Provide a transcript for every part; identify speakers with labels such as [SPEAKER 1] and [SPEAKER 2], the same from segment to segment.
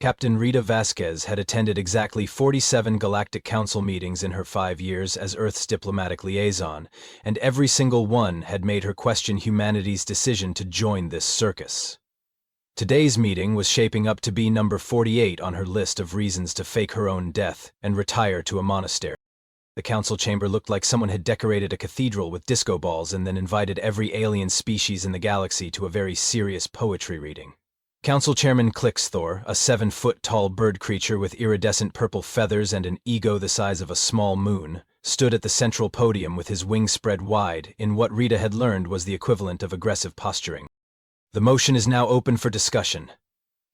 [SPEAKER 1] Captain Rita Vasquez had attended exactly 47 Galactic Council meetings in her 5 years as Earth's diplomatic liaison, and every single one had made her question humanity's decision to join this circus. Today's meeting was shaping up to be number 48 on her list of reasons to fake her own death and retire to a monastery. The council chamber looked like someone had decorated a cathedral with disco balls and then invited every alien species in the galaxy to a very serious poetry reading. Council Chairman Clixthor, a 7-foot-tall bird creature with iridescent purple feathers and an ego the size of a small moon, stood at the central podium with his wings spread wide in what Rita had learned was the equivalent of aggressive posturing. "The motion is now open for discussion,"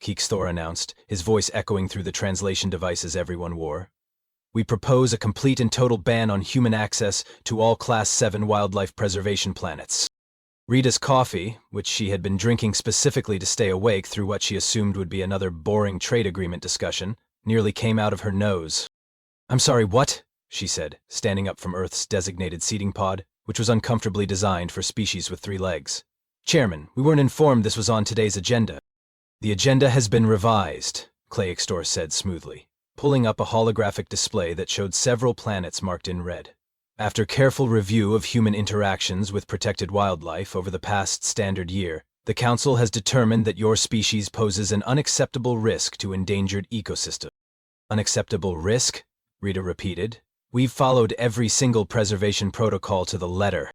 [SPEAKER 1] Clixthor announced, his voice echoing through the translation devices everyone wore. "We propose a complete and total ban on human access to all Class 7 wildlife preservation planets." Rita's coffee, which she had been drinking specifically to stay awake through what she assumed would be another boring trade agreement discussion, nearly came out of her nose. "I'm sorry, what?" she said, standing up from Earth's designated seating pod, which was uncomfortably designed for species with 3 legs. "Chairman, we weren't informed this was on today's agenda." "The agenda has been revised," Clixthor said smoothly, pulling up a holographic display that showed several planets marked in red. "After careful review of human interactions with protected wildlife over the past standard year, the Council has determined that your species poses an unacceptable risk to endangered ecosystems." "Unacceptable risk?" Rita repeated. "We've followed every single preservation protocol to the letter."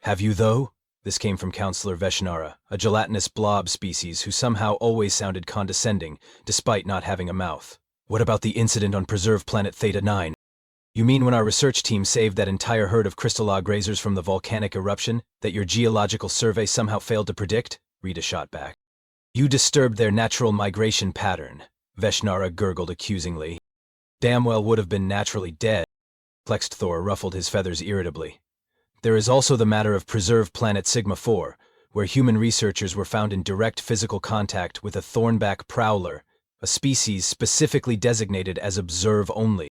[SPEAKER 1] "Have you, though?" This came from Councillor Veshnara, a gelatinous blob species who somehow always sounded condescending, despite not having a mouth. "What about the incident on preserved planet Theta 9? You mean when our research team saved that entire herd of crystalline grazers from the volcanic eruption that your geological survey somehow failed to predict?" Rita shot back. "You disturbed their natural migration pattern," Veshnara gurgled accusingly. "Damn well would have been naturally dead." Clixthor ruffled his feathers irritably. "There is also the matter of preserved planet Sigma 4, where human researchers were found in direct physical contact with a thornback prowler, a species specifically designated as observe only."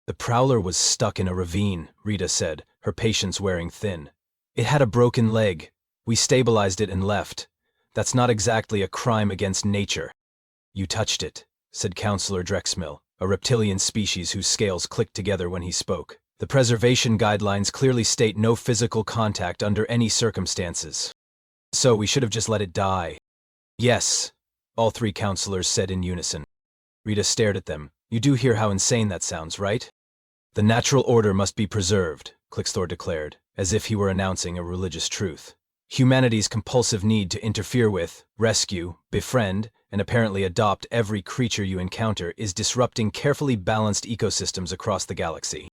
[SPEAKER 1] "The prowler was stuck in a ravine," Rita said, her patience wearing thin. "It had a broken leg. We stabilized it and left. That's not exactly a crime against nature." "You touched it," said Councillor Drexmill, a reptilian species whose scales clicked together when he spoke. "The preservation guidelines clearly state no physical contact under any circumstances. So we should have just let it die." "Yes," all 3 councillors said in unison. Rita stared at them. "You do hear how insane that sounds, right?" "The natural order must be preserved," Clixthor declared, as if he were announcing a religious truth. "Humanity's compulsive need to interfere with, rescue, befriend, and apparently adopt every creature you encounter is disrupting carefully balanced ecosystems across the galaxy."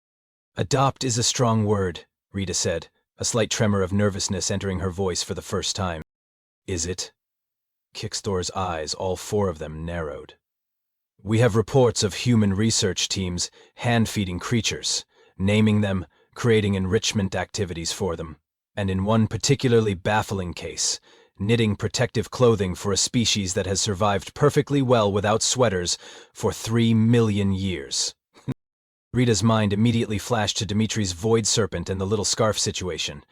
[SPEAKER 1] "Adopt is a strong word," Rita said, a slight tremor of nervousness entering her voice for the first time. "Is it?" Clixthor's eyes, all 4 of them, narrowed. "We have reports of human research teams hand-feeding creatures, naming them, creating enrichment activities for them, and in one particularly baffling case, knitting protective clothing for a species that has survived perfectly well without sweaters for 3 million years. Rita's mind immediately flashed to Dimitri's void serpent and the little scarf situation.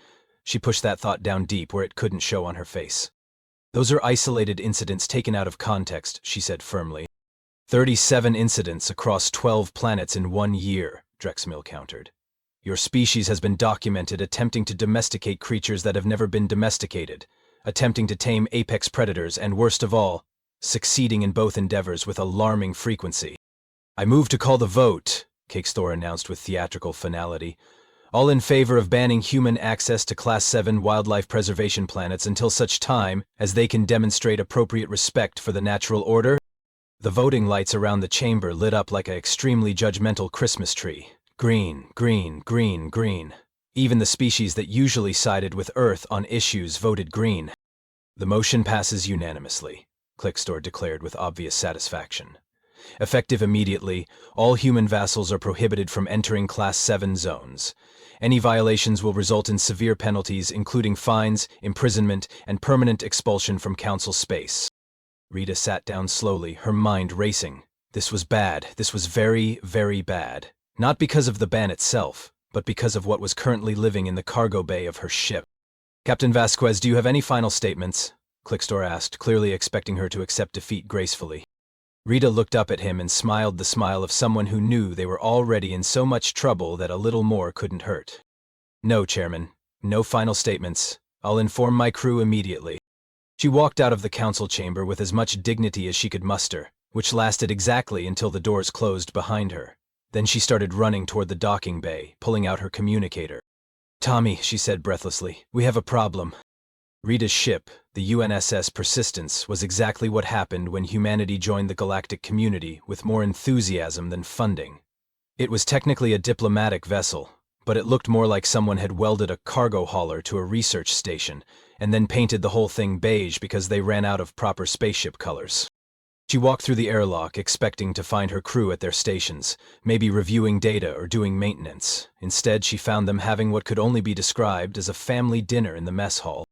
[SPEAKER 1] She pushed that thought down deep where it couldn't show on her face. "Those are isolated incidents taken out of context," she said firmly. 37 incidents across 12 planets in 1 year, Drexmill countered. "Your species has been documented attempting to domesticate creatures that have never been domesticated, attempting to tame apex predators, and worst of all, succeeding in both endeavors with alarming frequency." "I move to call the vote," Clixthor announced with theatrical finality. "All in favor of banning human access to Class 7 wildlife preservation planets until such time as they can demonstrate appropriate respect for the natural order?" The voting lights around the chamber lit up like an extremely judgmental Christmas tree. Green, green, green, green. Even the species that usually sided with Earth on issues voted green. "The motion passes unanimously," Clixthor declared with obvious satisfaction. "Effective immediately, all human vassals are prohibited from entering Class 7 zones. Any violations will result in severe penalties, including fines, imprisonment, and permanent expulsion from Council space." Rita sat down slowly, her mind racing. This was bad. This was very, very bad. Not because of the ban itself, but because of what was currently living in the cargo bay of her ship. "Captain Vasquez, do you have any final statements?" Clixthor asked, clearly expecting her to accept defeat gracefully. Rita looked up at him and smiled the smile of someone who knew they were already in so much trouble that a little more couldn't hurt. No, Chairman. No final statements. I'll inform my crew immediately. She walked out of the council chamber with as much dignity as she could muster, which lasted exactly until the doors closed behind her. Then she started running toward the docking bay, pulling out her communicator. "Tommy," she said breathlessly, "we have a problem." Rita's ship, the UNSS Persistence, was exactly what happened when humanity joined the galactic community with more enthusiasm than funding. It was technically a diplomatic vessel, but it looked more like someone had welded a cargo hauler to a research station and then painted the whole thing beige because they ran out of proper spaceship colors. She walked through the airlock expecting to find her crew at their stations, maybe reviewing data or doing maintenance. Instead, she found them having what could only be described as a family dinner in the mess hall.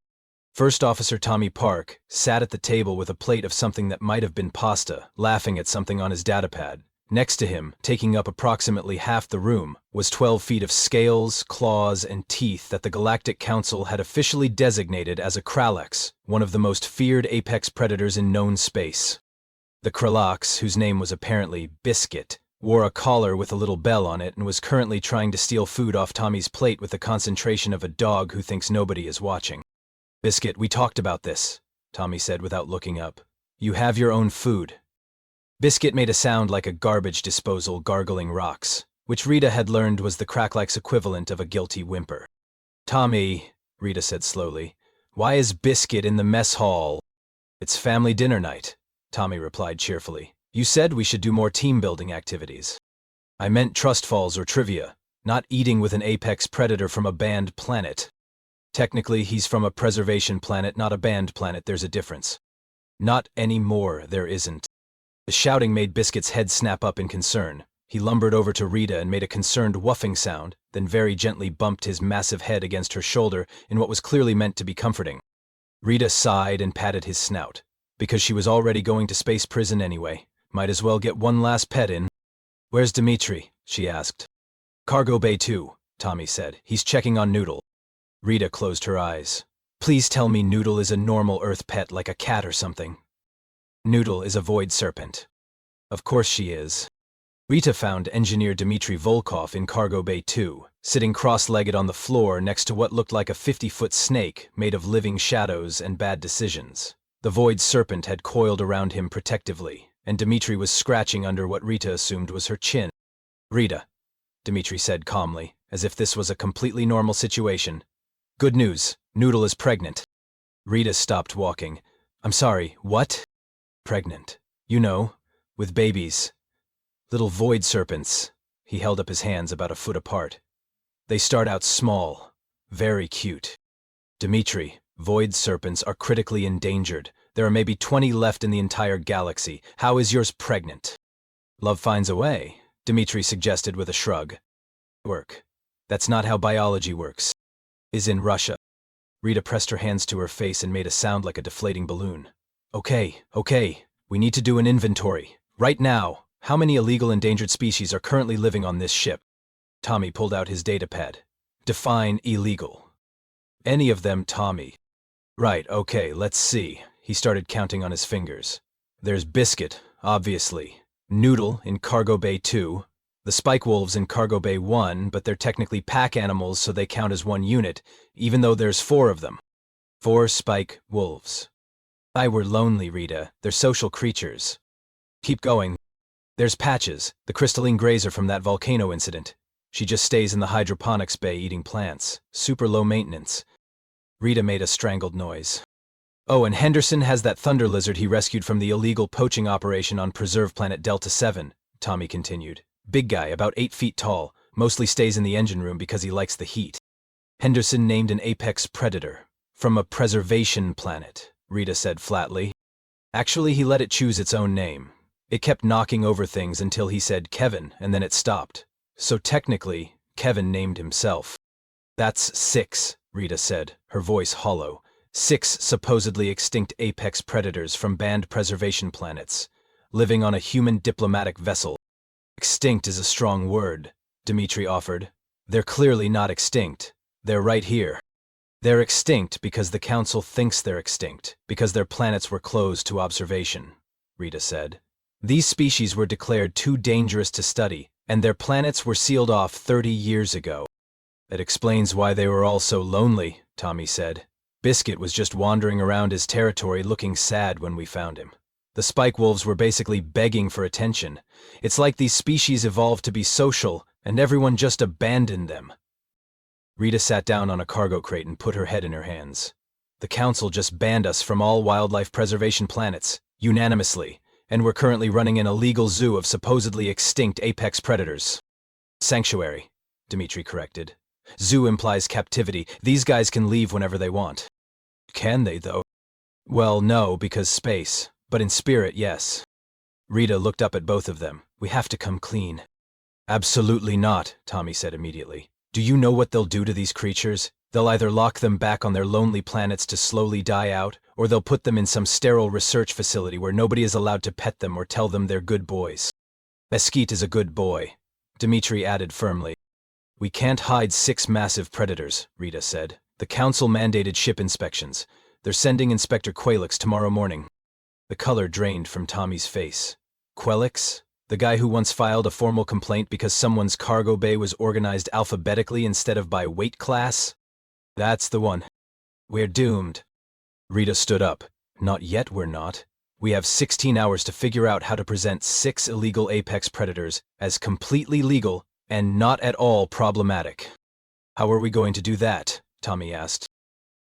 [SPEAKER 1] First Officer Tommy Park sat at the table with a plate of something that might have been pasta, laughing at something on his datapad. Next to him, taking up approximately half the room, was 12 feet of scales, claws, and teeth that the Galactic Council had officially designated as a Kralax, one of the most feared apex predators in known space. The Kralax, whose name was apparently Biscuit, wore a collar with a little bell on it and was currently trying to steal food off Tommy's plate with the concentration of a dog who thinks nobody is watching. "Biscuit, we talked about this," Tommy said without looking up. "You have your own food." Biscuit made a sound like a garbage disposal gargling rocks, which Rita had learned was the Kralax equivalent of a guilty whimper. "Tommy," Rita said slowly, "why is Biscuit in the mess hall?" "It's family dinner night," Tommy replied cheerfully. "You said we should do more team-building activities." "I meant trust falls or trivia, not eating with an apex predator from a banned planet." "Technically, he's from a preservation planet, not a banned planet. There's a difference." "Not anymore, there isn't." The shouting made Biscuit's head snap up in concern. He lumbered over to Rita and made a concerned whuffing sound, then very gently bumped his massive head against her shoulder in what was clearly meant to be comforting. Rita sighed and patted his snout. Because she was already going to space prison anyway. Might as well get one last pet in. "Where's Dimitri?" she asked. "Cargo Bay 2, Tommy said. "He's checking on Noodle." Rita closed her eyes. "Please tell me Noodle is a normal Earth pet like a cat or something." "Noodle is a void serpent." "Of course she is." Rita found engineer Dmitry Volkov in Cargo Bay 2, sitting cross-legged on the floor next to what looked like a 50-foot snake made of living shadows and bad decisions. The void serpent had coiled around him protectively, and Dmitry was scratching under what Rita assumed was her chin. "Rita," Dmitry said calmly, as if this was a completely normal situation. "Good news, Noodle is pregnant." Rita stopped walking. "I'm sorry, what?" "Pregnant. You know, with babies. Little void serpents." He held up his hands about a foot apart. "They start out small, very cute. Dmitry, void serpents are critically endangered. There are maybe 20 left in the entire galaxy. How is yours pregnant?" "Love finds a way," Dmitry suggested with a shrug. "Work. That's not how biology works." "Is in Russia." Rita pressed her hands to her face and made a sound like a deflating balloon. Okay, we need to do an inventory. Right now, how many illegal endangered species are currently living on this ship?" Tommy pulled out his datapad. "Define illegal." "Any of them, Tommy." "Right, okay, let's see." He started counting on his fingers. "There's Biscuit, obviously. Noodle in Cargo Bay 2. The Spike Wolves in Cargo Bay 1, but they're technically pack animals so they count as one unit, even though there's 4 of them. 4 Spike Wolves." We're lonely, Rita. They're social creatures." "Keep going." "There's Patches, the crystalline grazer from that volcano incident. She just stays in the hydroponics bay eating plants. Super low maintenance." Rita made a strangled noise. "Oh, and Henderson has that thunder lizard he rescued from the illegal poaching operation on Preserve Planet Delta 7, Tommy continued. "Big guy, about 8 feet tall, mostly stays in the engine room because he likes the heat." "Henderson named an apex predator. From a preservation planet," Rita said flatly. "Actually, he let it choose its own name. It kept knocking over things until he said Kevin, and then it stopped. So technically, Kevin named himself." "That's 6, Rita said, her voice hollow. 6 supposedly extinct apex predators from banned preservation planets, living on a human diplomatic vessel." "Extinct is a strong word," Dmitry offered. "They're clearly not extinct. They're right here." "They're extinct because the Council thinks they're extinct, because their planets were closed to observation," Rita said. These species were declared too dangerous to study, and their planets were sealed off 30 years ago. That explains why they were all so lonely, Tommy said. Biscuit was just wandering around his territory looking sad when we found him. The spike wolves were basically begging for attention. It's like these species evolved to be social, and everyone just abandoned them. Rita sat down on a cargo crate and put her head in her hands. The Council just banned us from all wildlife preservation planets, unanimously, and we're currently running an illegal zoo of supposedly extinct apex predators. Sanctuary, Dimitri corrected. Zoo implies captivity. These guys can leave whenever they want. Can they, though? Well, no, because space. But in spirit, yes. Rita looked up at both of them. We have to come clean. Absolutely not, Tommy said immediately. Do you know what they'll do to these creatures? They'll either lock them back on their lonely planets to slowly die out, or they'll put them in some sterile research facility where nobody is allowed to pet them or tell them they're good boys. Mesquite is a good boy, Dimitri added firmly. We can't hide 6 massive predators, Rita said. The Council mandated ship inspections. They're sending Inspector Qualix tomorrow morning. The color drained from Tommy's face. Qualix? The guy who once filed a formal complaint because someone's cargo bay was organized alphabetically instead of by weight class? That's the one. We're doomed. Rita stood up. Not yet, we're not. We have 16 hours to figure out how to present 6 illegal apex predators as completely legal and not at all problematic. How are we going to do that? Tommy asked.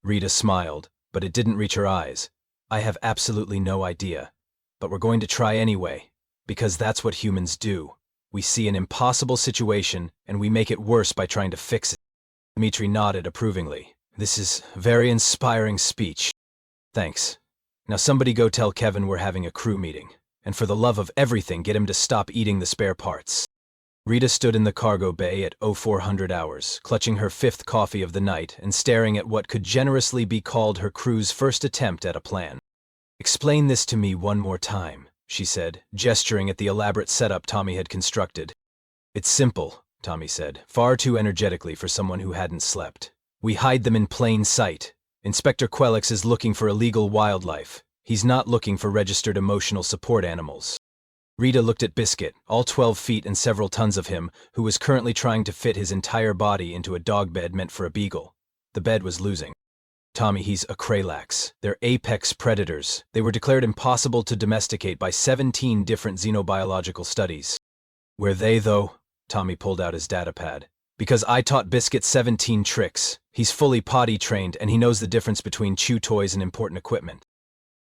[SPEAKER 1] Rita smiled, but it didn't reach her eyes. I have absolutely no idea, but we're going to try anyway, because that's what humans do. We see an impossible situation, and we make it worse by trying to fix it. Dimitri nodded approvingly. This is a very inspiring speech. Thanks. Now somebody go tell Kevin we're having a crew meeting, and for the love of everything, get him to stop eating the spare parts. Rita stood in the cargo bay at 0400 hours, clutching her 5th coffee of the night and staring at what could generously be called her crew's first attempt at a plan. Explain this to me one more time, she said, gesturing at the elaborate setup Tommy had constructed. It's simple, Tommy said, far too energetically for someone who hadn't slept. We hide them in plain sight. Inspector Qualix is looking for illegal wildlife. He's not looking for registered emotional support animals. Rita looked at Biscuit, all 12 feet and several tons of him, who was currently trying to fit his entire body into a dog bed meant for a beagle. The bed was losing. Tommy, he's a Kralax. They're apex predators. They were declared impossible to domesticate by 17 different xenobiological studies. Were they, though? Tommy pulled out his datapad. Because I taught Biscuit 17 tricks. He's fully potty trained and he knows the difference between chew toys and important equipment.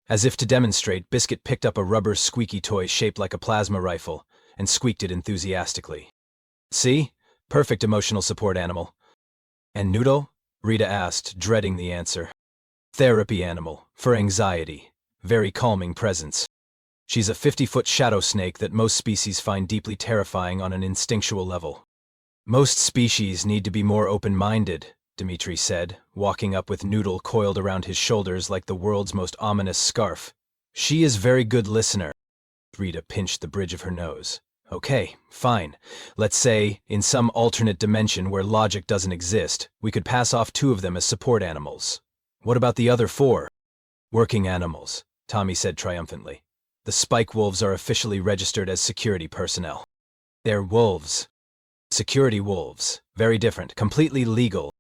[SPEAKER 1] As if to demonstrate, Biscuit picked up a rubber squeaky toy shaped like a plasma rifle and squeaked it enthusiastically. See? Perfect emotional support animal. And Noodle? Rita asked, dreading the answer. Therapy animal, for anxiety. Very calming presence. She's a 50-foot shadow snake that most species find deeply terrifying on an instinctual level. Most species need to be more open-minded, Dimitri said, walking up with Noodle coiled around his shoulders like the world's most ominous scarf. She is very good listener. Rita pinched the bridge of her nose. Okay, fine. Let's say, in some alternate dimension where logic doesn't exist, we could pass off 2 of them as support animals. What about the other 4? Working animals, Tommy said triumphantly. The spike wolves are officially registered as security personnel. They're wolves. Security wolves. Very different, completely legal.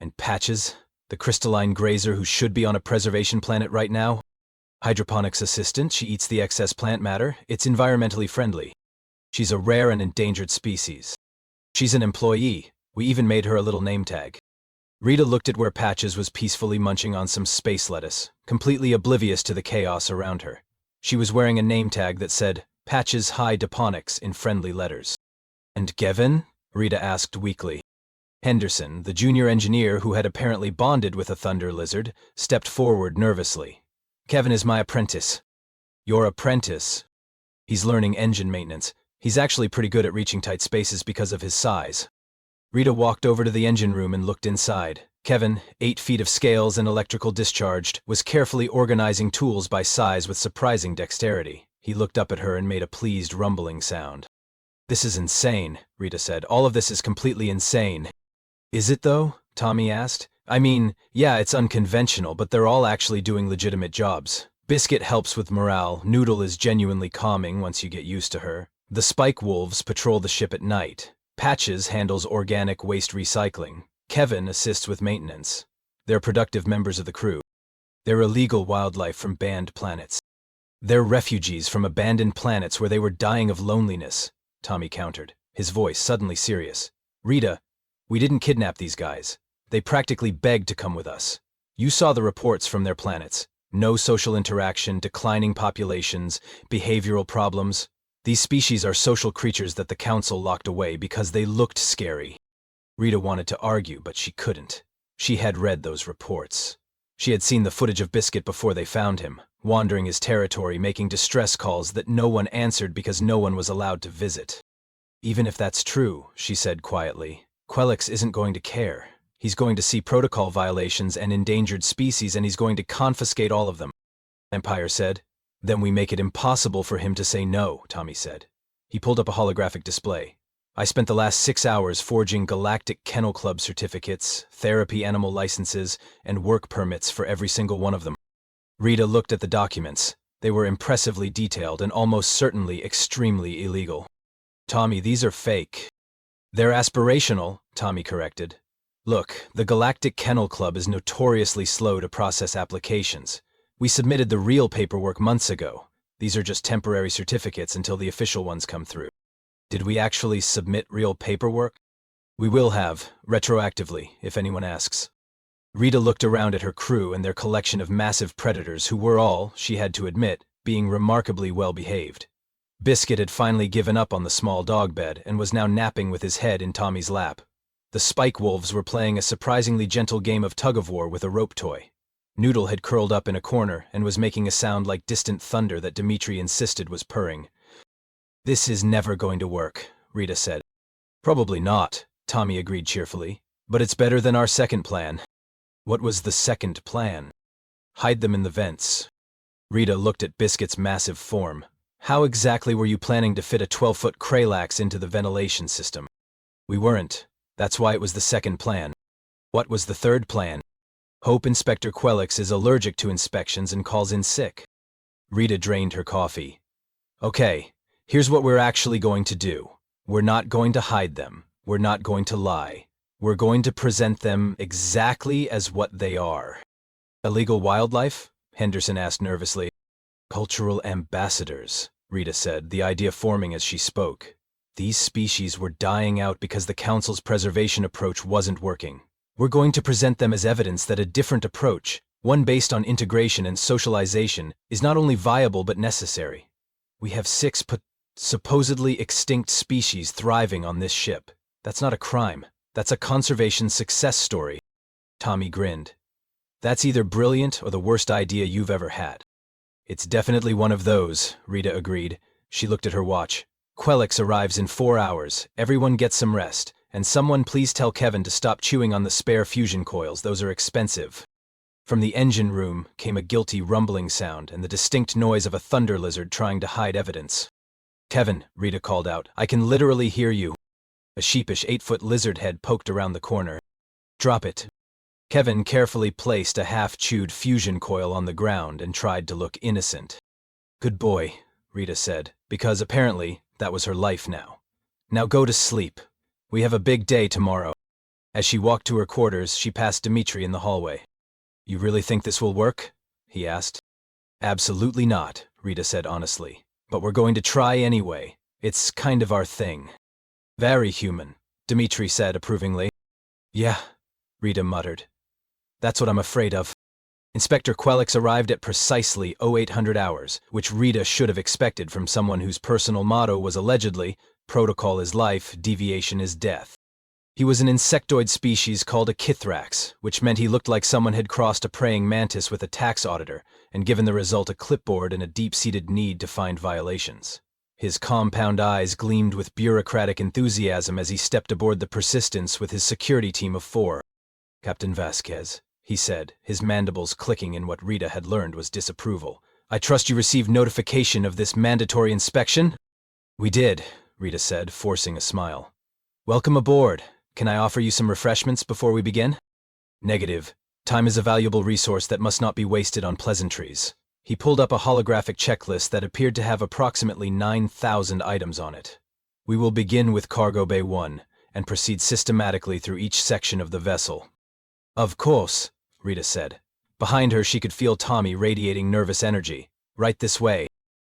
[SPEAKER 1] And Patches, the crystalline grazer who should be on a preservation planet right now? Hydroponics assistant, she eats the excess plant matter. It's environmentally friendly. She's a rare and endangered species. She's an employee. We even made her a little name tag. Rita looked at where Patches was peacefully munching on some space lettuce, completely oblivious to the chaos around her. She was wearing a name tag that said, Patches Hydroponics in friendly letters. And Gavin? Rita asked weakly. Henderson, the junior engineer who had apparently bonded with a thunder lizard, stepped forward nervously. Kevin is my apprentice. Your apprentice? He's learning engine maintenance. He's actually pretty good at reaching tight spaces because of his size. Rita walked over to the engine room and looked inside. Kevin, 8 feet of scales and electrical discharged, was carefully organizing tools by size with surprising dexterity. He looked up at her and made a pleased rumbling sound. This is insane, Rita said. All of this is completely insane. Is it though? Tommy asked. I mean, yeah, it's unconventional, but they're all actually doing legitimate jobs. Biscuit helps with morale. Noodle is genuinely calming once you get used to her. The Spike Wolves patrol the ship at night. Patches handles organic waste recycling. Kevin assists with maintenance. They're productive members of the crew. They're illegal wildlife from banned planets. They're refugees from abandoned planets where they were dying of loneliness, Tommy countered, his voice suddenly serious. Rita, we didn't kidnap these guys. They practically begged to come with us. You saw the reports from their planets. No social interaction, declining populations, behavioral problems. These species are social creatures that the Council locked away because they looked scary. Rita wanted to argue, but she couldn't. She had read those reports. She had seen the footage of Biscuit before they found him, wandering his territory, making distress calls that no one answered because no one was allowed to visit. Even if that's true, she said quietly, Quelix isn't going to care. He's going to see protocol violations and endangered species, and he's going to confiscate all of them. Empire said. Then we make it impossible for him to say no, Tommy said. He pulled up a holographic display. I spent the last 6 hours forging Galactic Kennel Club certificates, therapy animal licenses, and work permits for every single one of them. Rita looked at the documents. They were impressively detailed and almost certainly extremely illegal. Tommy, these are fake. They're aspirational, Tommy corrected. Look, the Galactic Kennel Club is notoriously slow to process applications. We submitted the real paperwork months ago. These are just temporary certificates until the official ones come through. Did we actually submit real paperwork? We will have, retroactively, if anyone asks. Rita looked around at her crew and their collection of massive predators who were all, she had to admit, being remarkably well behaved. Biscuit had finally given up on the small dog bed and was now napping with his head in Tommy's lap. The Spike Wolves were playing a surprisingly gentle game of tug-of-war with a rope toy. Noodle had curled up in a corner and was making a sound like distant thunder that Dimitri insisted was purring. This is never going to work, Rita said. Probably not, Tommy agreed cheerfully, but it's better than our second plan. What was the second plan? Hide them in the vents. Rita looked at Biscuit's massive form. How exactly were you planning to fit a 12-foot Kralax into the ventilation system? We weren't. That's why it was the second plan. What was the third plan? Hope Inspector Quelix is allergic to inspections and calls in sick. Rita drained her coffee. Okay, here's what we're actually going to do. We're not going to hide them. We're not going to lie. We're going to present them exactly as what they are. Illegal wildlife? Henderson asked nervously. Cultural ambassadors, Rita said, the idea forming as she spoke. These species were dying out because the Council's preservation approach wasn't working. We're going to present them as evidence that a different approach, one based on integration and socialization, is not only viable but necessary. We have 6 supposedly extinct species thriving on this ship. That's not a crime. That's a conservation success story. Tommy grinned. That's either brilliant or the worst idea you've ever had. It's definitely one of those, Rita agreed. She looked at her watch. Quelix arrives in 4 hours. Everyone gets some rest. And someone please tell Kevin to stop chewing on the spare fusion coils. Those are expensive. From the engine room came a guilty rumbling sound and the distinct noise of a thunder lizard trying to hide evidence. Kevin, Rita called out, I can literally hear you. A sheepish 8-foot lizard head poked around the corner. Drop it. Kevin carefully placed a half-chewed fusion coil on the ground and tried to look innocent. Good boy, Rita said, because apparently that was her life now. Now go to sleep. We have a big day tomorrow. As she walked to her quarters, she passed Dimitri in the hallway. You really think this will work? He asked. Absolutely not, Rita said honestly. But we're going to try anyway. It's kind of our thing. Very human, Dimitri said approvingly. Yeah, Rita muttered. That's what I'm afraid of. Inspector Quelix arrived at precisely 0800 hours, which Rita should have expected from someone whose personal motto was allegedly, protocol is life, deviation is death. He was an insectoid species called a Kithrax, which meant he looked like someone had crossed a praying mantis with a tax auditor and given the result a clipboard and a deep-seated need to find violations. His compound eyes gleamed with bureaucratic enthusiasm as he stepped aboard the Persistence with his security team of 4. Captain Vasquez, he said, his mandibles clicking in what Rita had learned was disapproval. I trust you received notification of this mandatory inspection? We did, Rita said, forcing a smile. Welcome aboard. Can I offer you some refreshments before we begin? Negative. Time is a valuable resource that must not be wasted on pleasantries. He pulled up a holographic checklist that appeared to have approximately 9,000 items on it. We will begin with Cargo Bay 1 and proceed systematically through each section of the vessel. Of course, Rita said. Behind her, she could feel Tommy radiating nervous energy. Right this way.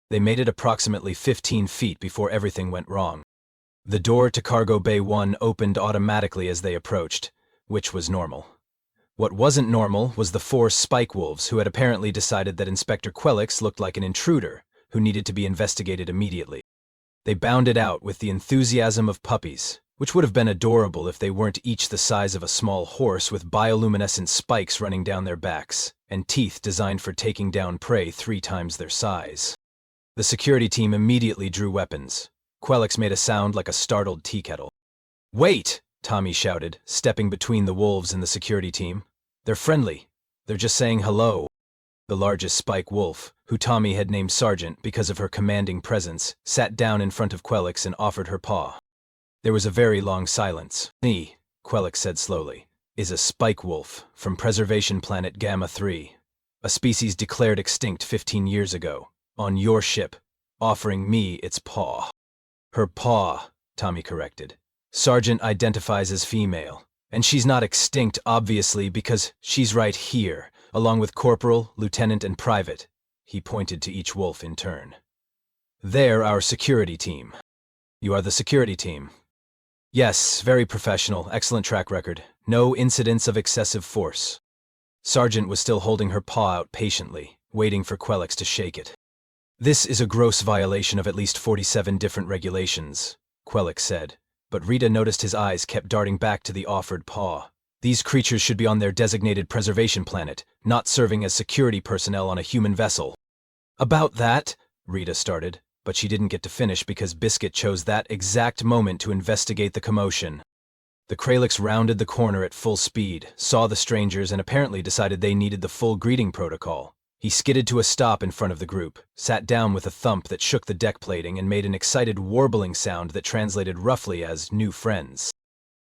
[SPEAKER 1] They made it approximately 15 feet before everything went wrong. The door to Cargo Bay 1 opened automatically as they approached, which was normal. What wasn't normal was the 4 spike wolves who had apparently decided that Inspector Quelix looked like an intruder who needed to be investigated immediately. They bounded out with the enthusiasm of puppies, which would have been adorable if they weren't each the size of a small horse with bioluminescent spikes running down their backs and teeth designed for taking down prey 3 times their size. The security team immediately drew weapons. Quelix made a sound like a startled tea kettle. "Wait!" Tommy shouted, stepping between the wolves and the security team. "They're friendly. They're just saying hello." The largest spike wolf, who Tommy had named Sergeant because of her commanding presence, sat down in front of Quelix and offered her paw. There was a very long silence. "Me," Quelix said slowly, "is a spike wolf from Preservation Planet Gamma 3, a species declared extinct 15 years ago, on your ship, offering me its paw." "Her paw," Tommy corrected. "Sergeant identifies as female, and she's not extinct, obviously, because she's right here, along with Corporal, Lieutenant, and Private." He pointed to each wolf in turn. "They're our security team." "You are the security team?" "Yes, very professional, excellent track record. No incidents of excessive force." Sergeant was still holding her paw out patiently, waiting for Quelix to shake it. "This is a gross violation of at least 47 different regulations," Quelix said, but Rita noticed his eyes kept darting back to the offered paw. "These creatures should be on their designated preservation planet, not serving as security personnel on a human vessel." "About that," Rita started, but she didn't get to finish because Biscuit chose that exact moment to investigate the commotion. The Kralix rounded the corner at full speed, saw the strangers, and apparently decided they needed the full greeting protocol. He skidded to a stop in front of the group, sat down with a thump that shook the deck plating, and made an excited warbling sound that translated roughly as "new friends."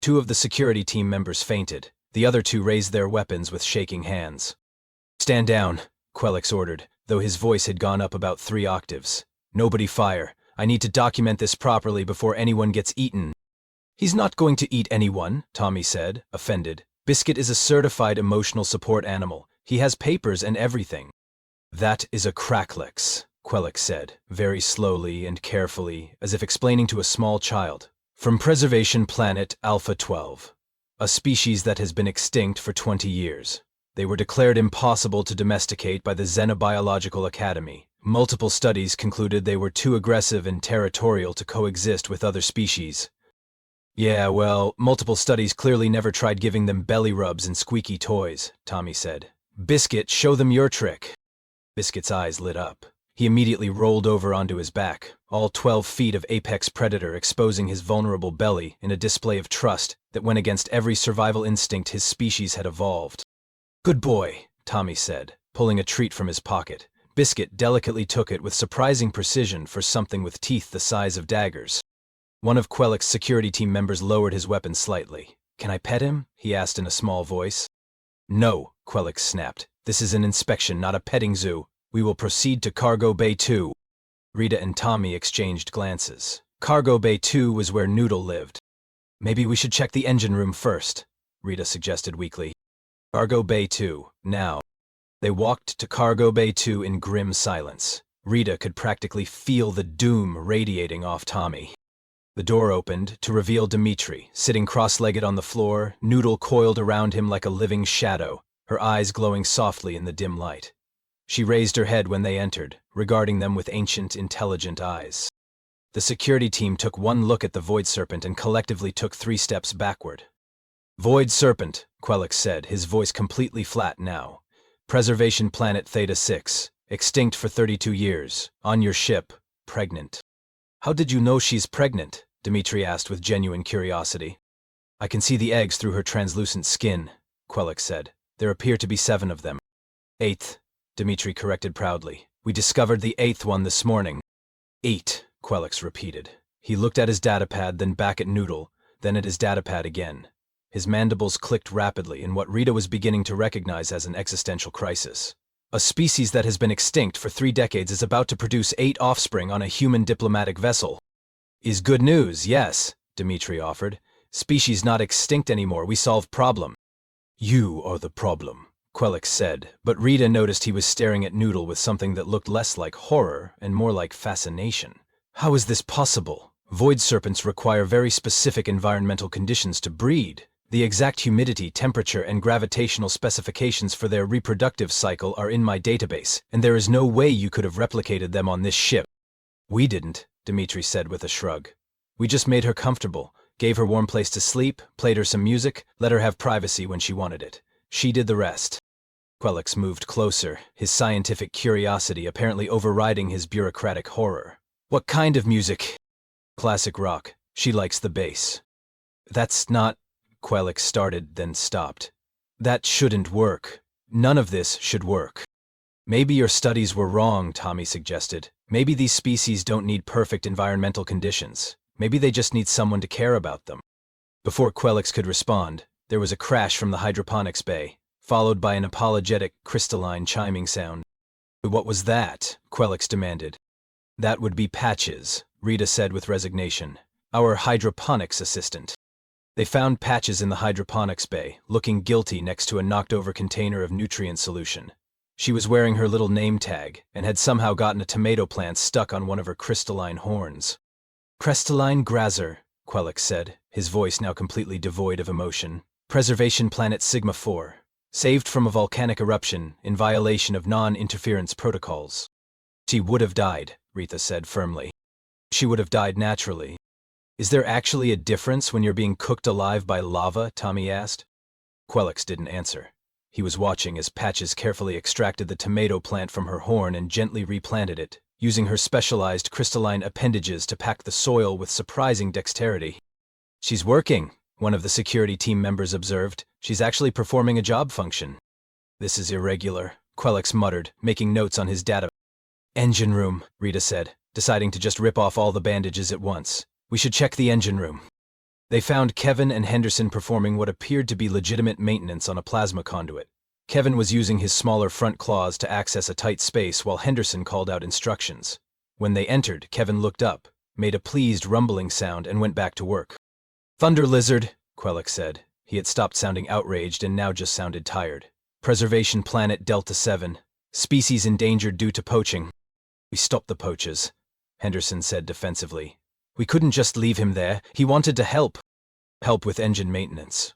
[SPEAKER 1] 2 of the security team members fainted. The other 2 raised their weapons with shaking hands. "Stand down," Quelix ordered, though his voice had gone up about 3 octaves. "Nobody fire. I need to document this properly before anyone gets eaten." "He's not going to eat anyone," Tommy said, offended. "Biscuit is a certified emotional support animal. He has papers and everything." "That is a Cracklix," Quelix said, very slowly and carefully, as if explaining to a small child. "From Preservation Planet Alpha 12, a species that has been extinct for 20 years. They were declared impossible to domesticate by the Xenobiological Academy. Multiple studies concluded they were too aggressive and territorial to coexist with other species." "Yeah, well, multiple studies clearly never tried giving them belly rubs and squeaky toys," Tommy said. "Biscuit, show them your trick." Biscuit's eyes lit up. He immediately rolled over onto his back, all 12 feet of apex predator exposing his vulnerable belly in a display of trust that went against every survival instinct his species had evolved. "Good boy," Tommy said, pulling a treat from his pocket. Biscuit delicately took it with surprising precision for something with teeth the size of daggers. One of Quelix's security team members lowered his weapon slightly. "Can I pet him?" he asked in a small voice. "No," Quelix snapped. "This is an inspection, not a petting zoo. We will proceed to Cargo Bay 2. Rita and Tommy exchanged glances. Cargo Bay 2 was where Noodle lived. "Maybe we should check the engine room first," Rita suggested weakly. "Cargo Bay 2, now." They walked to Cargo Bay 2 in grim silence. Rita could practically feel the doom radiating off Tommy. The door opened to reveal Dimitri, sitting cross-legged on the floor, Noodle coiled around him like a living shadow, her eyes glowing softly in the dim light. She raised her head when they entered, regarding them with ancient, intelligent eyes. The security team took one look at the Void Serpent and collectively took 3 steps backward. "Void Serpent," Quelix said, his voice completely flat now. "Preservation Planet Theta 6, extinct for 32 years, on your ship, pregnant." "How did you know she's pregnant?" Dimitri asked with genuine curiosity. "I can see the eggs through her translucent skin," Quelix said. "There appear to be 7 of them." "8th," Dimitri corrected proudly. "We discovered the 8th one this morning." 8, Quelix repeated. He looked at his datapad, then back at Noodle, then at his datapad again. His mandibles clicked rapidly in what Rita was beginning to recognize as an existential crisis. A species that has been extinct for 3 decades is about to produce 8 offspring on a human diplomatic vessel. Is good news, yes, Dmitri offered. Species not extinct anymore, we solve problem. You are the problem, Quelix said, but Rita noticed he was staring at Noodle with something that looked less like horror and more like fascination. How is this possible? Void serpents require very specific environmental conditions to breed. The exact humidity, temperature, and gravitational specifications for their reproductive cycle are in my database, and there is no way you could have replicated them on this ship. We didn't, Dmitri said with a shrug. We just made her comfortable, gave her warm place to sleep, played her some music, let her have privacy when she wanted it. She did the rest. Quelix moved closer, his scientific curiosity apparently overriding his bureaucratic horror. What kind of music? Classic rock. She likes the bass. That's not... Quelix started, then stopped. That shouldn't work. None of this should work. Maybe your studies were wrong, Tommy suggested. Maybe these species don't need perfect environmental conditions. Maybe they just need someone to care about them. Before Quelix could respond, there was a crash from the hydroponics bay, followed by an apologetic, crystalline chiming sound. What was that? Quelix demanded. That would be Patches, Rita said with resignation. Our hydroponics assistant. They found Patches in the hydroponics bay, looking guilty next to a knocked-over container of nutrient solution. She was wearing her little name tag, and had somehow gotten a tomato plant stuck on one of her crystalline horns. Crystalline grazer, Quelix said, his voice now completely devoid of emotion. Preservation planet Sigma-4. Saved from a volcanic eruption, in violation of non-interference protocols. She would have died, Rita said firmly. She would have died naturally. Is there actually a difference when you're being cooked alive by lava? Tommy asked. Quelix didn't answer. He was watching as Patches carefully extracted the tomato plant from her horn and gently replanted it, using her specialized crystalline appendages to pack the soil with surprising dexterity. She's working, one of the security team members observed. She's actually performing a job function. This is irregular, Quelix muttered, making notes on his data. Engine room, Rita said, deciding to just rip off all the bandages at once. We should check the engine room. They found Kevin and Henderson performing what appeared to be legitimate maintenance on a plasma conduit. Kevin was using his smaller front claws to access a tight space while Henderson called out instructions. When they entered, Kevin looked up, made a pleased rumbling sound, and went back to work. Thunder lizard, Quelix said. He had stopped sounding outraged and now just sounded tired. Preservation planet Delta 7. Species endangered due to poaching. We stopped the poachers, Henderson said defensively. We couldn't just leave him there. He wanted to help. Help with engine maintenance.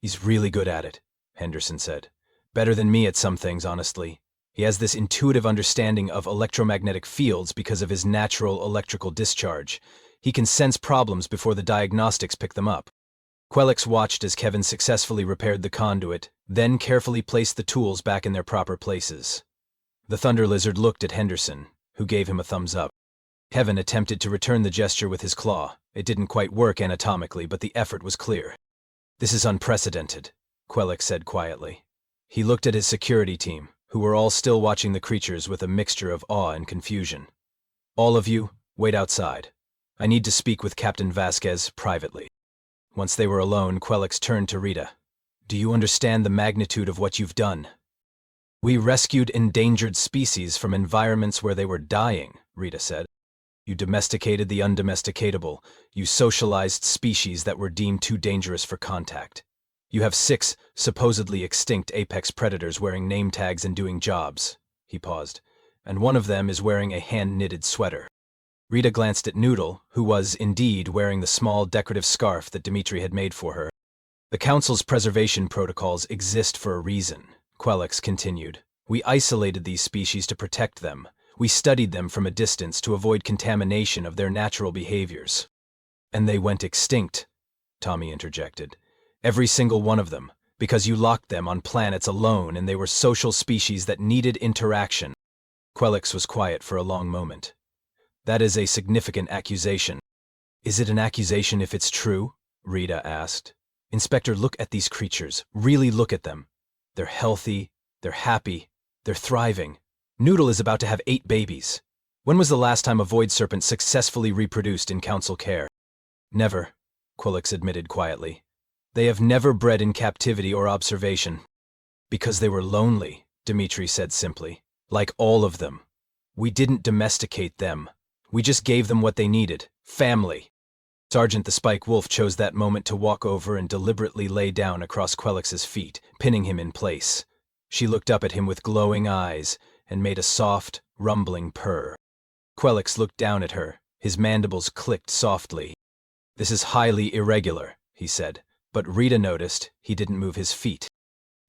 [SPEAKER 1] He's really good at it, Henderson said. Better than me at some things, honestly. He has this intuitive understanding of electromagnetic fields because of his natural electrical discharge. He can sense problems before the diagnostics pick them up. Quelix watched as Kevin successfully repaired the conduit, then carefully placed the tools back in their proper places. The Thunder Lizard looked at Henderson, who gave him a thumbs up. Kevin attempted to return the gesture with his claw. It didn't quite work anatomically, but the effort was clear. This is unprecedented, Quelix said quietly. He looked at his security team, who were all still watching the creatures with a mixture of awe and confusion. All of you, wait outside. I need to speak with Captain Vasquez privately. Once they were alone, Quelix turned to Rita. Do you understand the magnitude of what you've done? We rescued endangered species from environments where they were dying, Rita said. You domesticated the undomesticatable. You socialized species that were deemed too dangerous for contact. You have 6 supposedly extinct apex predators wearing name tags and doing jobs. He paused. And one of them is wearing a hand-knitted sweater. Rita glanced at Noodle, who was, indeed, wearing the small decorative scarf that Dmitri had made for her. The Council's preservation protocols exist for a reason, Quelix continued. We isolated these species to protect them. We studied them from a distance to avoid contamination of their natural behaviors. And they went extinct, Tommy interjected. Every single one of them, because you locked them on planets alone and they were social species that needed interaction. Quelix was quiet for a long moment. That is a significant accusation. Is it an accusation if it's true? Rita asked. Inspector, look at these creatures. Really look at them. They're healthy, they're happy, they're thriving. Noodle is about to have 8 babies. When was the last time a void serpent successfully reproduced in council care? Never, Quelix admitted quietly. They have never bred in captivity or observation. Because they were lonely, Dmitri said simply. Like all of them. We didn't domesticate them. We just gave them what they needed. Family. Sergeant the Spike Wolf chose that moment to walk over and deliberately lay down across Quellix's feet, pinning him in place. She looked up at him with glowing eyes and made a soft, rumbling purr. Quellix looked down at her. His mandibles clicked softly. This is highly irregular, he said, but Rita noticed he didn't move his feet.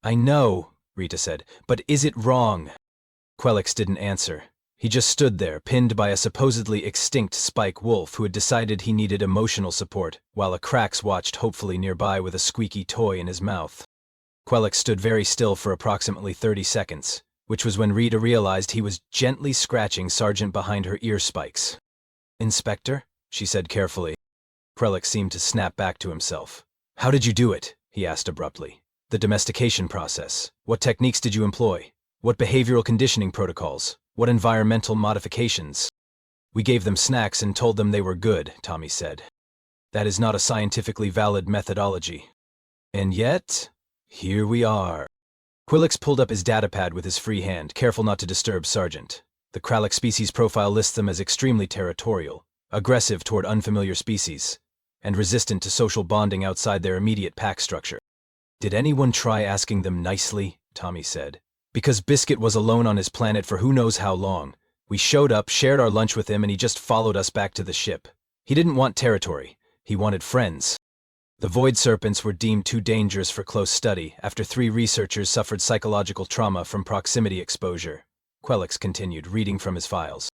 [SPEAKER 1] I know, Rita said, but is it wrong? Quellix didn't answer. He just stood there, pinned by a supposedly extinct Spike Wolf who had decided he needed emotional support, while a Krax watched hopefully nearby with a squeaky toy in his mouth. Quellix stood very still for approximately 30 seconds, which was when Rita realized he was gently scratching Sergeant behind her ear spikes. Inspector? She said carefully. Quellix seemed to snap back to himself. How did you do it? He asked abruptly. The domestication process. What techniques did you employ? What behavioral conditioning protocols? What environmental modifications? We gave them snacks and told them they were good, Tommy said. That is not a scientifically valid methodology. And yet, here we are. Quellix pulled up his datapad with his free hand, careful not to disturb Sergeant. The Krallic species profile lists them as extremely territorial, aggressive toward unfamiliar species, and resistant to social bonding outside their immediate pack structure. Did anyone try asking them nicely? Tommy said. Because Biscuit was alone on his planet for who knows how long. We showed up, shared our lunch with him, and he just followed us back to the ship. He didn't want territory. He wanted friends. The void serpents were deemed too dangerous for close study after 3 researchers suffered psychological trauma from proximity exposure. Quellix continued, reading from his files.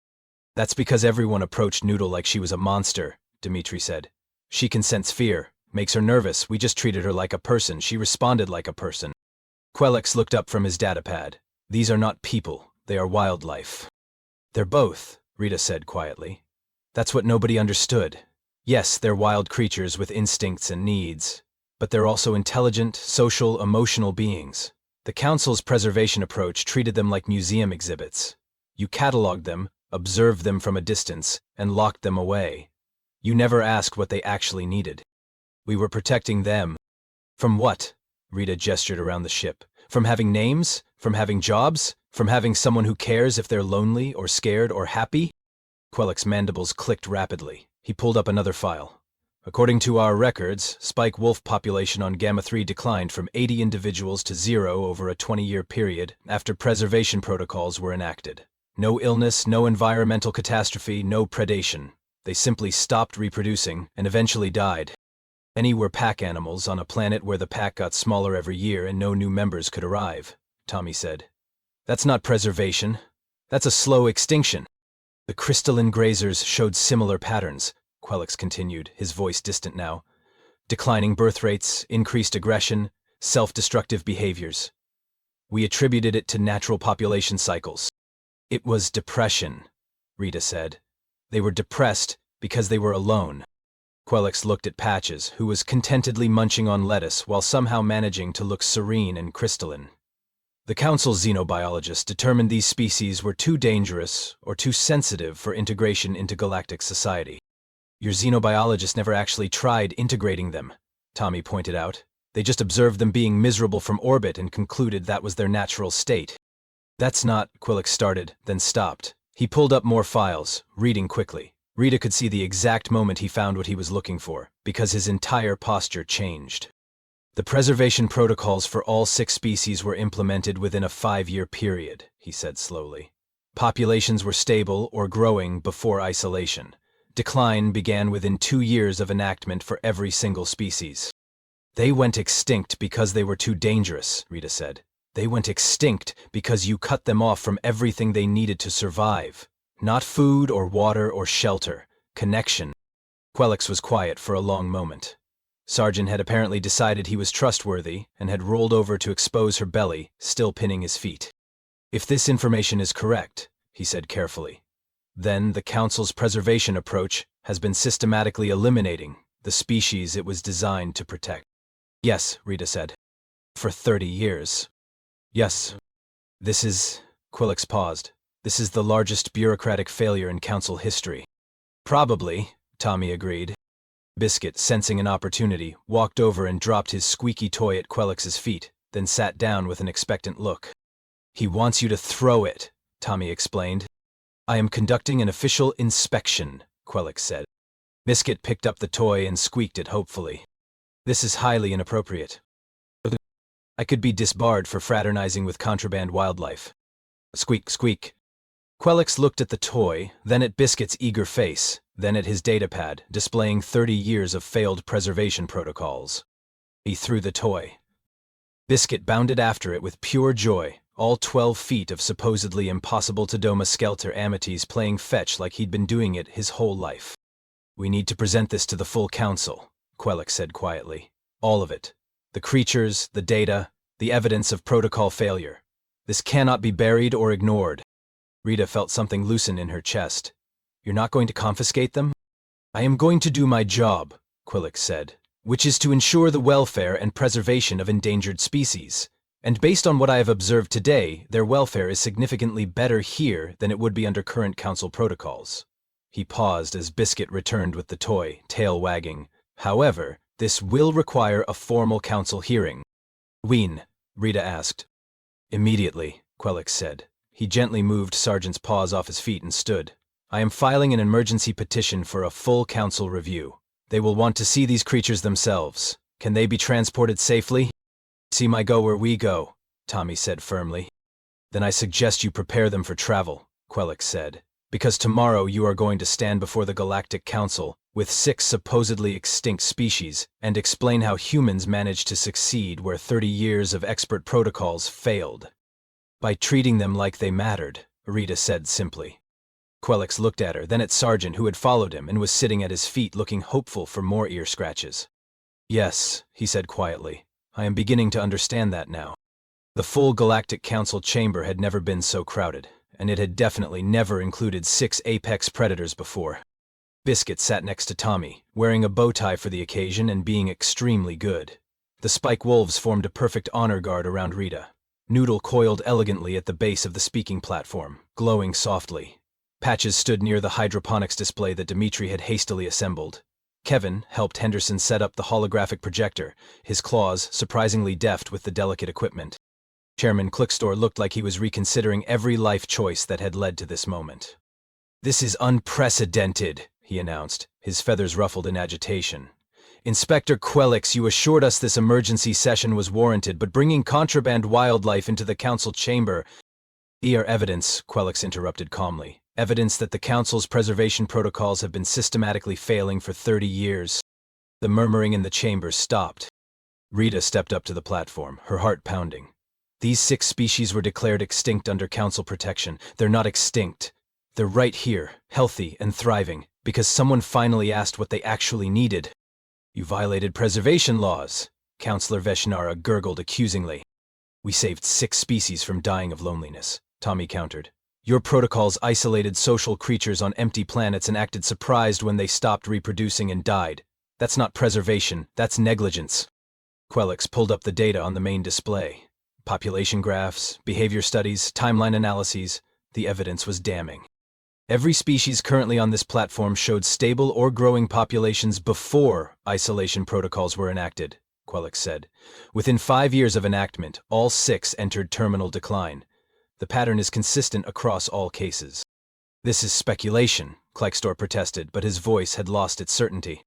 [SPEAKER 1] That's because everyone approached Noodle like she was a monster, Dmitri said. She can sense fear. Makes her nervous. We just treated her like a person. She responded like a person. Quellix looked up from his datapad. These are not people. They are wildlife. They're both, Rita said quietly. That's what nobody understood. Yes, they're wild creatures with instincts and needs, but they're also intelligent, social, emotional beings. The Council's preservation approach treated them like museum exhibits. You cataloged them, observed them from a distance, and locked them away. You never asked what they actually needed. We were protecting them. From what? Rita gestured around the ship. From having names? From having jobs? From having someone who cares if they're lonely or scared or happy? Quellix's mandibles clicked rapidly. He pulled up another file. According to our records, Spike Wolf population on Gamma-3 declined from 80 individuals to 0 over a 20-year period after preservation protocols were enacted. No illness, no environmental catastrophe, no predation. They simply stopped reproducing and eventually died. Many were pack animals on a planet where the pack got smaller every year and no new members could arrive, Tommy said. That's not preservation. That's a slow extinction. The crystalline grazers showed similar patterns, Quellix continued, his voice distant now. Declining birth rates, increased aggression, self-destructive behaviors. We attributed it to natural population cycles. It was depression, Rita said. They were depressed because they were alone. Quellix looked at Patches, who was contentedly munching on lettuce while somehow managing to look serene and crystalline. The Council's xenobiologists determined these species were too dangerous or too sensitive for integration into galactic society. Your xenobiologists never actually tried integrating them, Tommy pointed out. They just observed them being miserable from orbit and concluded that was their natural state. That's not, Quellix started, then stopped. He pulled up more files, reading quickly. Rita could see the exact moment he found what he was looking for, because his entire posture changed. The preservation protocols for all 6 species were implemented within a 5-year period, he said slowly. Populations were stable or growing before isolation. Decline began within 2 years of enactment for every single species. They went extinct because they were too dangerous, Rita said. They went extinct because you cut them off from everything they needed to survive. Not food or water or shelter. Connection. Quellix was quiet for a long moment. Sergeant had apparently decided he was trustworthy and had rolled over to expose her belly, still pinning his feet. If this information is correct, he said carefully, then the Council's preservation approach has been systematically eliminating the species it was designed to protect. Yes, Rita said. For 30 years. Yes. This is... Quellix paused. This is the largest bureaucratic failure in Council history. Probably, Tommy agreed. Biscuit, sensing an opportunity, walked over and dropped his squeaky toy at Quellix's feet, then sat down with an expectant look. He wants you to throw it, Tommy explained. I am conducting an official inspection, Quelix said. Biscuit picked up the toy and squeaked it hopefully. This is highly inappropriate. I could be disbarred for fraternizing with contraband wildlife. Squeak, squeak. Quelix looked at the toy, then at Biscuit's eager face, then at his datapad, displaying 30 years of failed preservation protocols. He threw the toy. Biscuit bounded after it with pure joy, all 12 feet of supposedly impossible-to-doma-skelter amities playing fetch like he'd been doing it his whole life. We need to present this to the full council, Quelix said quietly. All of it. The creatures, the data, the evidence of protocol failure. This cannot be buried or ignored. Rita felt something loosen in her chest. You're not going to confiscate them? I am going to do my job, Quelix said, which is to ensure the welfare and preservation of endangered species. And based on what I have observed today, their welfare is significantly better here than it would be under current council protocols. He paused as Biscuit returned with the toy, tail wagging. However, this will require a formal council hearing. When? Rita asked. Immediately, Quelix said. He gently moved Sergeant's paws off his feet and stood. I am filing an emergency petition for a full council review. They will want to see these creatures themselves. Can they be transported safely? See my go where we go, Tommy said firmly. Then I suggest you prepare them for travel, Quelix said, because tomorrow you are going to stand before the Galactic Council with 6 supposedly extinct species and explain how humans managed to succeed where 30 years of expert protocols failed. By treating them like they mattered, Rita said simply. Quelix looked at her, then at Sergeant, who had followed him and was sitting at his feet looking hopeful for more ear scratches. Yes, he said quietly. I am beginning to understand that now. The full Galactic Council chamber had never been so crowded, and it had definitely never included 6 apex predators before. Biscuit sat next to Tommy, wearing a bow tie for the occasion and being extremely good. The spike wolves formed a perfect honor guard around Rita. Noodle coiled elegantly at the base of the speaking platform, glowing softly. Patches stood near the hydroponics display that Dimitri had hastily assembled. Kevin helped Henderson set up the holographic projector, his claws surprisingly deft with the delicate equipment. Chairman Clickstor looked like he was reconsidering every life choice that had led to this moment. This is unprecedented, he announced, his feathers ruffled in agitation. Inspector Quelix, you assured us this emergency session was warranted, but bringing contraband wildlife into the council chamber— Evidence, Quelix interrupted calmly. Evidence that the council's preservation protocols have been systematically failing for 30 years. The murmuring in the chamber stopped. Rita stepped up to the platform, her heart pounding. These 6 species were declared extinct under council protection. They're not extinct. They're right here, healthy and thriving, because someone finally asked what they actually needed. You violated preservation laws, Councillor Veshnara gurgled accusingly. We saved 6 species from dying of loneliness, Tommy countered. Your protocols isolated social creatures on empty planets and acted surprised when they stopped reproducing and died. That's not preservation, that's negligence. Quelix pulled up the data on the main display. Population graphs, behavior studies, timeline analyses. The evidence was damning. Every species currently on this platform showed stable or growing populations before isolation protocols were enacted, Quelix said. Within 5 years of enactment, all 6 entered terminal decline. The pattern is consistent across all cases. This is speculation, Clickstor protested, but his voice had lost its certainty.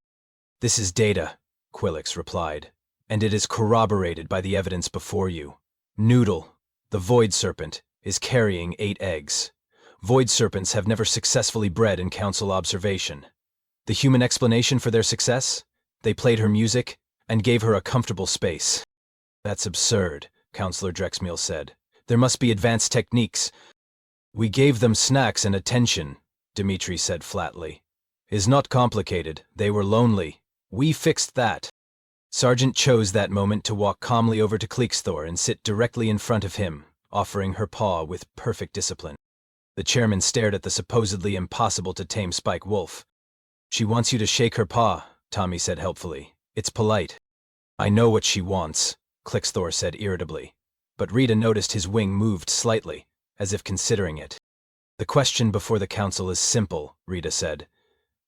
[SPEAKER 1] This is data, Quelix replied, and it is corroborated by the evidence before you. Noodle, the void serpent, is carrying 8 eggs. Void serpents have never successfully bred in council observation. The human explanation for their success? They played her music and gave her a comfortable space. That's absurd, Councillor Drexmeal said. There must be advanced techniques. We gave them snacks and attention, Dimitri said flatly. Is not complicated. They were lonely. We fixed that. Sergeant chose that moment to walk calmly over to Clickstor and sit directly in front of him, offering her paw with perfect discipline. The chairman stared at the supposedly impossible-to-tame Spike Wolf. She wants you to shake her paw, Tommy said helpfully. It's polite. I know what she wants, Clickstor said irritably. But Rita noticed his wing moved slightly, as if considering it. The question before the council is simple, Rita said.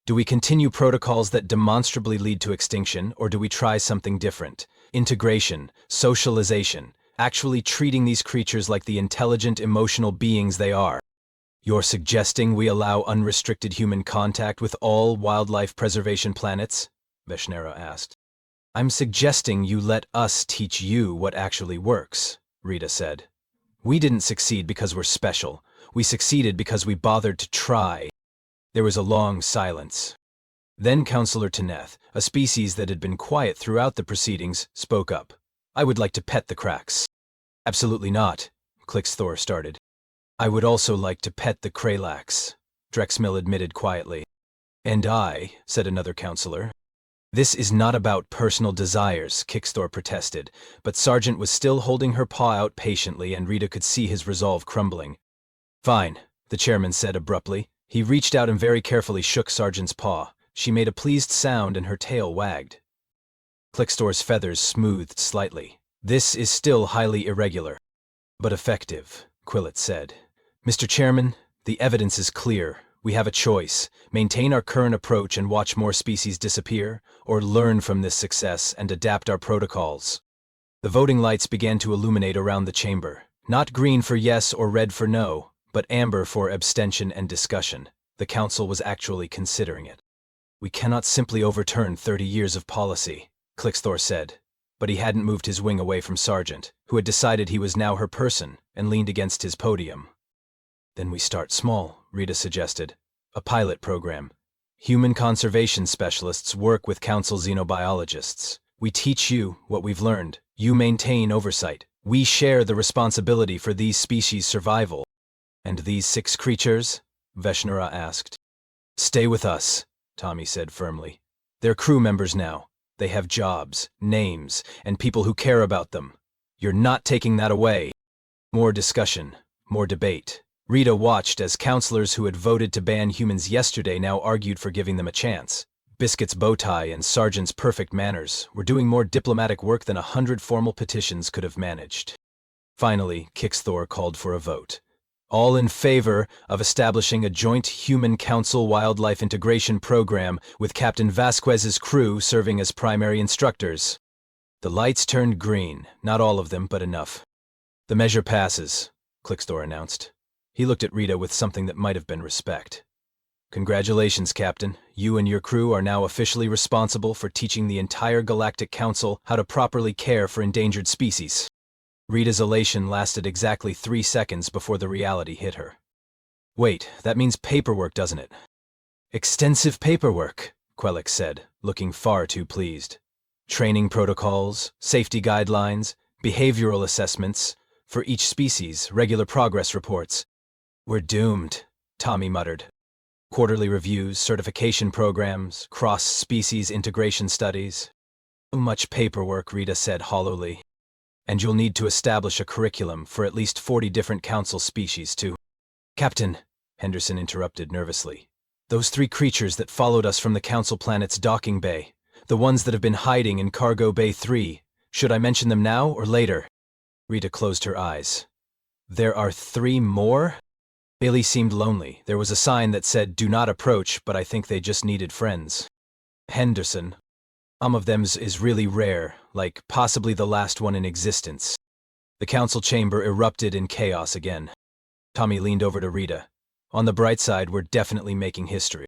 [SPEAKER 1] Do we continue protocols that demonstrably lead to extinction, or do we try something different? Integration, socialization, actually treating these creatures like the intelligent, emotional beings they are. You're suggesting we allow unrestricted human contact with all wildlife preservation planets? Veshnera asked. I'm suggesting you let us teach you what actually works, Rita said. We didn't succeed because we're special. We succeeded because we bothered to try. There was a long silence. Then Counselor Teneth, a species that had been quiet throughout the proceedings, spoke up. I would like to pet the cracks. Absolutely not, Clixthor started. I would also like to pet the Kralax, Drexmill admitted quietly. And I, said another counselor. This is not about personal desires, Kixthor protested, but Sargent was still holding her paw out patiently and Rita could see his resolve crumbling. Fine, the chairman said abruptly. He reached out and very carefully shook Sargent's paw. She made a pleased sound and her tail wagged. Clixthor's feathers smoothed slightly. This is still highly irregular, but effective, Quillett said. Mr. Chairman, the evidence is clear. We have a choice. Maintain our current approach and watch more species disappear, or learn from this success and adapt our protocols. The voting lights began to illuminate around the chamber. Not green for yes or red for no, but amber for abstention and discussion. The council was actually considering it. We cannot simply overturn 30 years of policy, Clixthor said, but he hadn't moved his wing away from Sargent, who had decided he was now her person and leaned against his podium. Then we start small, Rita suggested. A pilot program. Human conservation specialists work with council xenobiologists. We teach you what we've learned. You maintain oversight. We share the responsibility for these species' survival. And these 6 creatures? Veshnera asked. Stay with us, Tommy said firmly. They're crew members now. They have jobs, names, and people who care about them. You're not taking that away. More discussion, more debate. Rita watched as counselors who had voted to ban humans yesterday now argued for giving them a chance. Biscuit's bow tie and Sargent's perfect manners were doing more diplomatic work than 100 formal petitions could have managed. Finally, Kixthor called for a vote. All in favor of establishing a joint human council wildlife integration program with Captain Vasquez's crew serving as primary instructors. The lights turned green, not all of them, but enough. The measure passes, Clixthor announced. He looked at Rita with something that might have been respect. Congratulations, Captain. You and your crew are now officially responsible for teaching the entire Galactic Council how to properly care for endangered species. Rita's elation lasted exactly 3 seconds before the reality hit her. Wait, that means paperwork, doesn't it? Extensive paperwork, Quelix said, looking far too pleased. Training protocols, safety guidelines, behavioral assessments, for each species, regular progress reports. We're doomed, Tommy muttered. Quarterly reviews, certification programs, cross-species integration studies. Too much paperwork, Rita said hollowly. And you'll need to establish a curriculum for at least 40 different council species too. Captain, Henderson interrupted nervously. Those 3 creatures that followed us from the council planet's docking bay, the ones that have been hiding in Cargo Bay 3, should I mention them now or later? Rita closed her eyes. There are 3 more? Bailey seemed lonely. There was a sign that said, do not approach, but I think they just needed friends. Henderson. Some of them is really rare, like possibly the last one in existence. The council chamber erupted in chaos again. Tommy leaned over to Rita. On the bright side, we're definitely making history.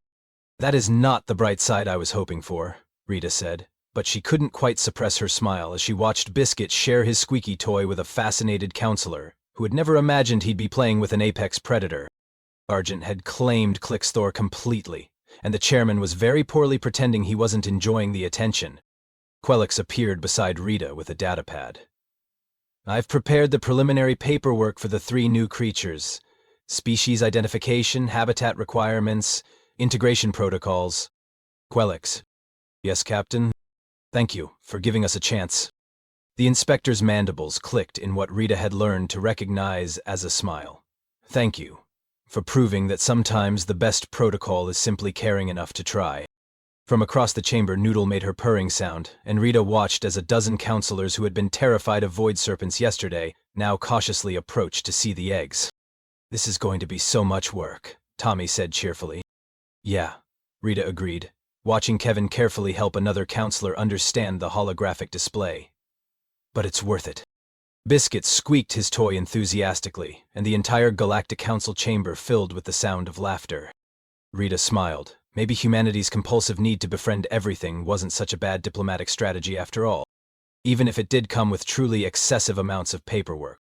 [SPEAKER 1] That is not the bright side I was hoping for, Rita said, but she couldn't quite suppress her smile as she watched Biscuit share his squeaky toy with a fascinated counselor, who had never imagined he'd be playing with an apex predator. Sargent had claimed Clixthor completely, and the chairman was very poorly pretending he wasn't enjoying the attention. Quelix appeared beside Rita with a datapad. I've prepared the preliminary paperwork for the 3 new creatures. Species identification, habitat requirements, integration protocols. Quelix. Yes, Captain? Thank you for giving us a chance. The inspector's mandibles clicked in what Rita had learned to recognize as a smile. Thank you for proving that sometimes the best protocol is simply caring enough to try. From across the chamber, Noodle made her purring sound, and Rita watched as a dozen counselors who had been terrified of void serpents yesterday now cautiously approached to see the eggs. This is going to be so much work, Tommy said cheerfully. Yeah, Rita agreed, watching Kevin carefully help another counselor understand the holographic display. But it's worth it. Biscuit squeaked his toy enthusiastically, and the entire Galactic Council chamber filled with the sound of laughter. Rita smiled. Maybe humanity's compulsive need to befriend everything wasn't such a bad diplomatic strategy after all, even if it did come with truly excessive amounts of paperwork.